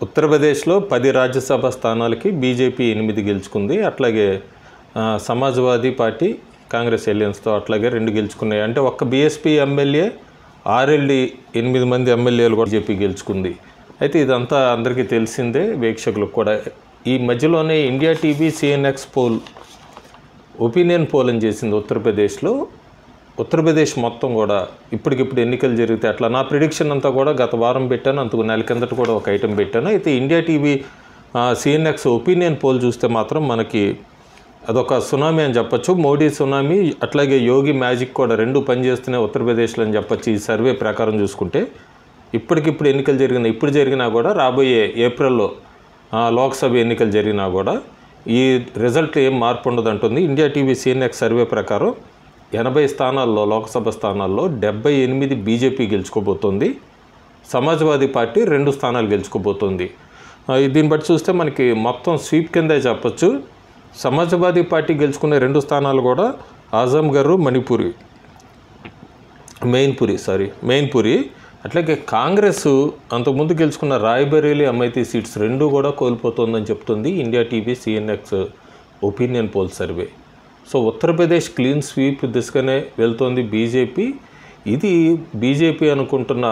ఉత్తరప్రదేశ్లో 10 రాజ్యసభ స్థానాలకి బీజేపీ 8 గెలుచుకుంది. అట్లాగే సమాజ్వాదీ పార్టీ కాంగ్రెస్ ఎలియన్స్తో అట్లాగే 2 గెలుచుకున్నాయి. అంటే ఒక్క బీఎస్పీ ఎమ్మెల్యే, ఆర్ఎల్డీ 8 మంది ఎమ్మెల్యేలు కూడా బీజేపీ గెలుచుకుంది. అయితే ఇదంతా అందరికీ తెలిసిందే, వీక్షకులకు కూడా. ఈ మధ్యలోనే India TV CNX poll, opinion poll అని చేసింది ఉత్తరప్రదేశ్లో. ఉత్తరప్రదేశ్ మొత్తం కూడా ఇప్పటికిప్పుడు ఎన్నికలు జరిగితే అట్లా నా ప్రిడిక్షన్ అంతా కూడా గత వారం పెట్టాను, అంతకు నెల కిందట కూడా ఒక ఐటెం పెట్టాను. అయితే India TV CNX opinion pole చూస్తే మాత్రం మనకి అదొక సునామీ అని చెప్పచ్చు. మోడీ సునామీ, అట్లాగే యోగి మ్యాజిక్ కూడా 2 పనిచేస్తున్నాయి ఉత్తరప్రదేశ్లో అని చెప్పచ్చు. ఈ సర్వే ప్రకారం చూసుకుంటే ఇప్పటికిప్పుడు ఎన్నికలు జరిగినా కూడా రాబోయే ఏప్రిల్లో లోక్సభ ఎన్నికలు జరిగినా కూడా ఈ రిజల్ట్ ఏం మార్పు ఉండదంటుంది. ఇండియా టీవీ సిఎన్ఎక్స్ సర్వే ప్రకారం 80 స్థానాల్లో, లోక్సభ స్థానాల్లో 78 బీజేపీ గెలుచుకోబోతోంది. సమాజ్వాదీ పార్టీ 2 స్థానాలు గెలుచుకోబోతోంది. దీన్ని బట్టి చూస్తే మనకి మొత్తం స్వీప్ కిందే చెప్పచ్చు. సమాజ్వాదీ పార్టీ గెలుచుకునే 2 స్థానాలు కూడా ఆజంఘర్, మెయిన్పురి. అట్లాగే కాంగ్రెస్ అంతకుముందు గెలుచుకున్న రాయ్బరేలీ, అమైతీ సీట్స్ 2 కూడా కోల్పోతుందని చెప్తుంది India TV CNX opinion poll survey. So Uttar Pradesh clean sweep దిశగానే వెళ్తోంది బీజేపీ. ఇది బీజేపీ అనుకుంటున్న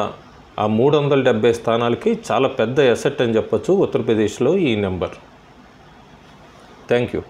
ఆ 370 స్థానాలకి చాలా పెద్ద ఎసెట్ అని చెప్పచ్చు ఉత్తరప్రదేశ్లో ఈ నెంబర్. Thank you.